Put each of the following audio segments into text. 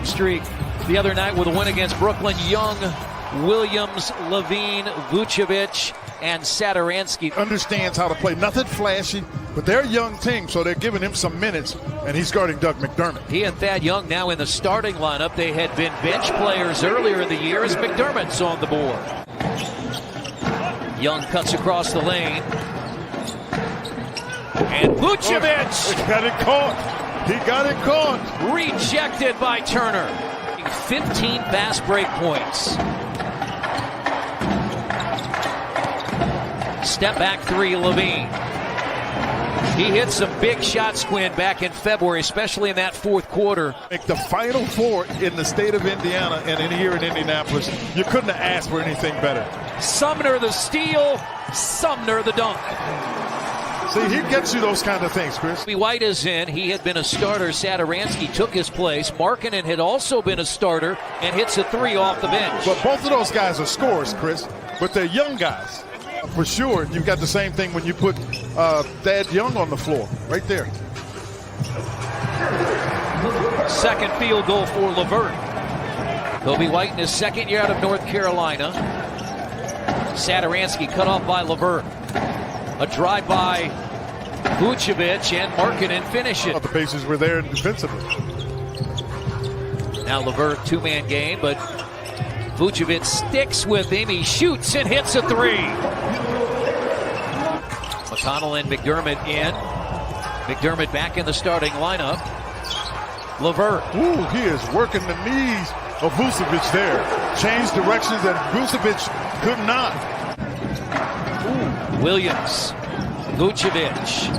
streak the other night with a win against Brooklyn. Young, Williams, Levine, Vucevic, and Satoransky. Understands how to play. Nothing flashy, but they're a young team, so they're giving him some minutes, and he's guarding Doug McDermott. He and Thad Young now in the starting lineup. They had been bench players earlier in the year as McDermott's on the board. Young cuts across the lane. And Vucevic! He got it caught. He got it caught. Rejected by Turner. 15 fast break points. Step back three, Levine. He hit some big shots, Quinn, back in February, especially in that fourth quarter. Make the Final Four in the state of Indiana and in here in Indianapolis. You couldn't have asked for anything better. Sumner the steal, Sumner the dunk. See, he gets you those kind of things, Chris. White is in. He had been a starter. Satoransky took his place. Markkanen had also been a starter and hits a three off the bench. But both of those guys are scorers, Chris, but they're young guys. For sure, you've got the same thing when you put Thad Young on the floor, right there. Second field goal for LeVert. Kobe White in his second year out of North Carolina. Satoransky cut off by LeVert. A drive by Vucevic, and Markkanen finish it. The Pacers were there defensively. Now LeVert, two-man game, but Vucevic sticks with him. He shoots and hits a three. McConnell and McDermott in. McDermott back in the starting lineup. LeVert. Ooh, he is working the knees of Vucevic there. Changed directions and Vucevic could not. Ooh. Williams. Vucevic.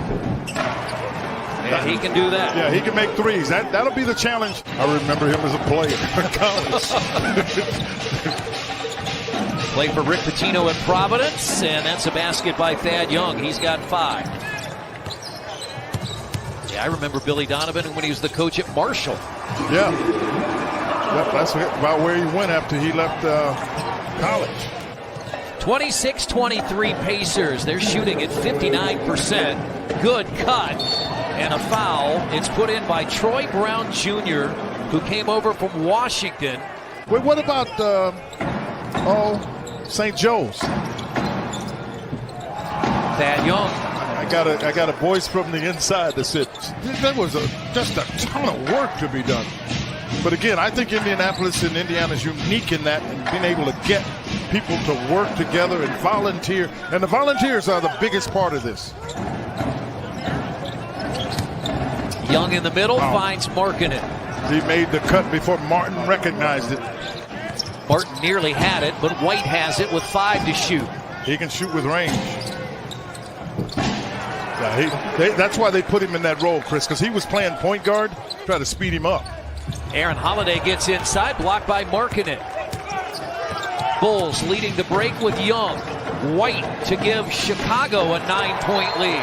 And he can do that. Yeah, he can make threes. That'll be the challenge. I remember him as a player in college. Played for Rick Pitino at Providence, and that's a basket by Thad Young. He's got 5. Yeah, I remember Billy Donovan when he was the coach at Marshall. Yeah. That's about where he went after he left college. 26-23 Pacers. They're shooting at 59%. Good cut. And a foul. It's put in by Troy Brown Jr., who came over from Washington. Wait, what about St. Joe's? Thad Young. I got a voice from the inside that said there was just a ton of work to be done. But again, I think Indianapolis and Indiana is unique in that, and being able to get people to work together and volunteer. And the volunteers are the biggest part of this. Young in the middle finds Markkanen. He made the cut before Martin recognized it. Martin nearly had it, but White has it with 5 to shoot. He can shoot with range. Yeah, that's why they put him in that role, Chris, because he was playing point guard, try to speed him up. Aaron Holiday gets inside, blocked by Markkanen. Bulls leading the break with Young. White to give Chicago a 9-point lead.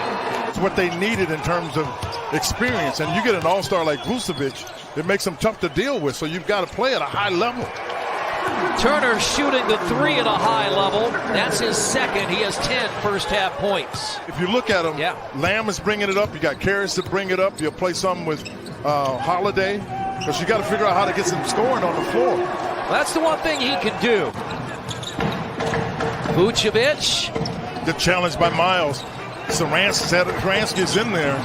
It's what they needed in terms of experience, and you get an all-star like Vucevic, it makes them tough to deal with, so you've got to play at a high level. Turner shooting the 3 at a high level. That's his second. He has 10 first-half points. If you look at him, Lamb is bringing it up. You got Karras to bring it up. You'll play some with Holiday, because you got to figure out how to get some scoring on the floor. That's the one thing he can do. Vucevic. Good challenge by Miles. Satoransky is in there.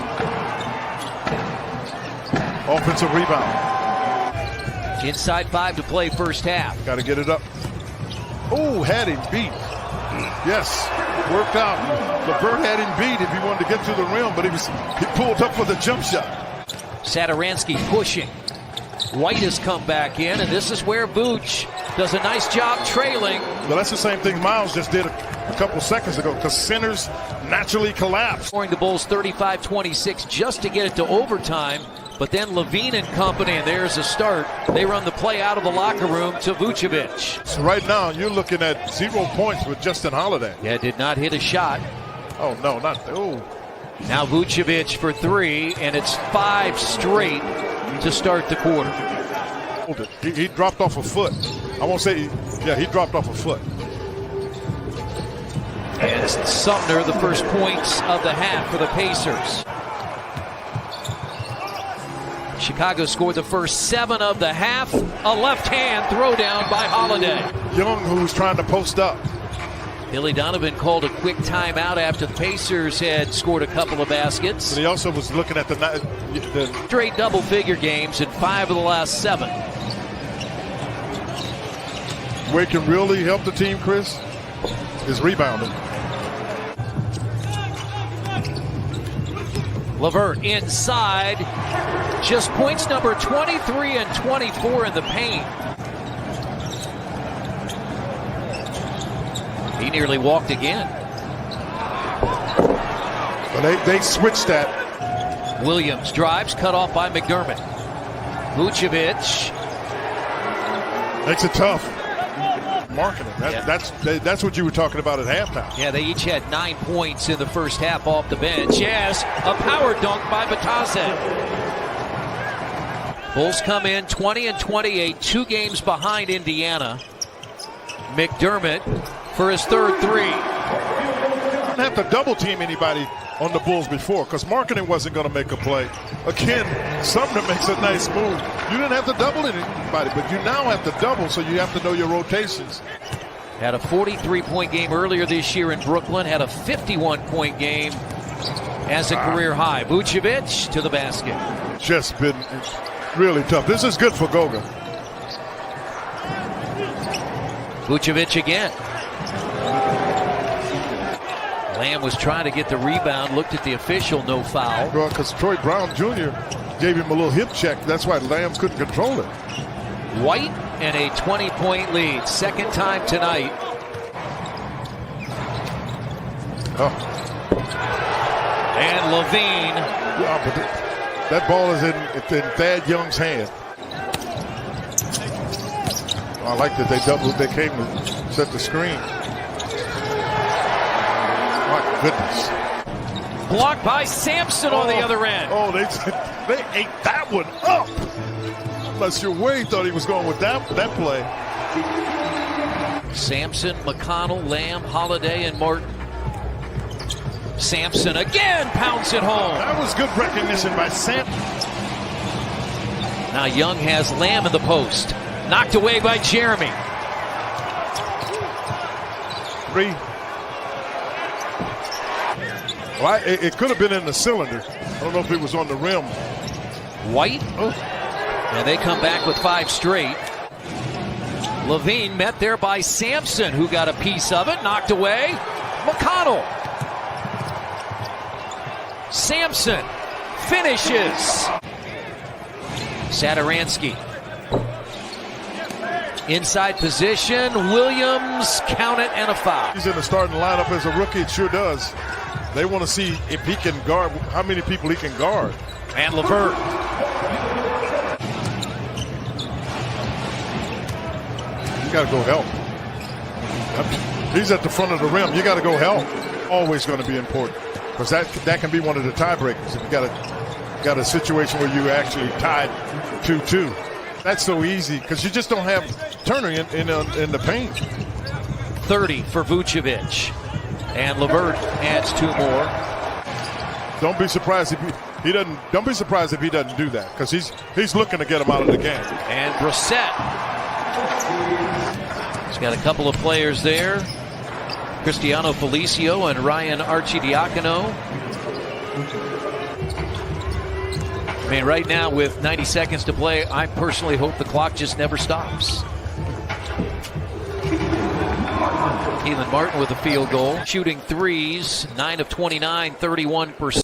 Offensive rebound. Inside 5 to play first half. Got to get it up. Oh, had him beat. Yes, worked out. LeVert had him beat if he wanted to get to the rim, but he pulled up for the jump shot. Satoransky pushing. White has come back in, and this is where Vooch does a nice job trailing. Well, that's the same thing Miles just did a couple seconds ago, because centers naturally collapse. Scoring the Bulls 35-26 just to get it to overtime. But then Levine and company, and there's a start. They run the play out of the locker room to Vucevic. So right now, you're looking at 0 points with Justin Holiday. Yeah, did not hit a shot. Oh, no, not. Oh. Now Vucevic for 3, and it's 5 straight to start the quarter. He dropped off a foot. I won't say, he dropped off a foot. And Sumner, the first points of the half for the Pacers. Chicago scored the first 7 of the half. A left-hand throwdown by Holiday. Young, who was trying to post up. Billy Donovan called a quick timeout after the Pacers had scored a couple of baskets. And he also was looking at the straight double-figure games in 5 of the last 7. Where it can really help the team, Chris, is rebounding. LeVert inside, just points number 23 and 24 in the paint. He nearly walked again. Well, they switched that. Williams drives, cut off by McDermott. Vucevic. Makes it tough. Marketing. That's what you were talking about at halftime. Yeah, they each had 9 points in the first half off the bench. Yes, a power dunk by Batase. Bulls come in 20 and 28, 2 games behind Indiana. McDermott for his third three. Didn't have to double team anybody on the Bulls before because marketing wasn't going to make a play. Again, Sumner makes a nice move. You didn't have to double anybody, but you now have to double, so you have to know your rotations. Had a 43-point game earlier this year in Brooklyn. Had a 51-point game as a career high. Vucevic to the basket. Just been really tough. This is good for Goga. Vucevic again. Lamb was trying to get the rebound, looked at the official, no foul. Well, because Troy Brown Jr. gave him a little hip check. That's why Lamb couldn't control it. White and a 20-point lead. Second time tonight. Oh. And Levine. Yeah, but that ball is in Thad Young's hand. I like that they doubled. They came to set the screen. My goodness. Blocked by Sampson on the other end. Oh, they ate that one up. I'm not sure where he thought he was going with that play. Sampson, McConnell, Lamb, Holiday, and Martin. Sampson again pounds it home. That was good recognition by Sampson. Now Young has Lamb in the post. Knocked away by Jeremy. 3. Well, it could have been in the cylinder. I don't know if it was on the rim. White. And they come back with 5 straight. Levine met there by Sampson, who got a piece of it. Knocked away. McConnell. Sampson finishes. Satoransky. Inside position. Williams, count it, and a foul. He's in the starting lineup as a rookie. It sure does. They want to see if he can guard, how many people he can guard. And LeVert. You got to go help. He's at the front of the rim. You got to go help. Always going to be important because that can be one of the tiebreakers. If you got a situation where you actually tied 2-2. That's so easy because you just don't have Turner in the paint. 30 for Vucevic. And LeVert adds 2 more. Don't be surprised if he doesn't. Don't be surprised if he doesn't do that because he's looking to get him out of the game. And Brissett. He's got a couple of players there. Cristiano Felicio and Ryan Arcidiacono. I mean, right now with 90 seconds to play, I personally hope the clock just never stops. Keelan Martin with a field goal. Shooting threes, 9 of 29, 31%.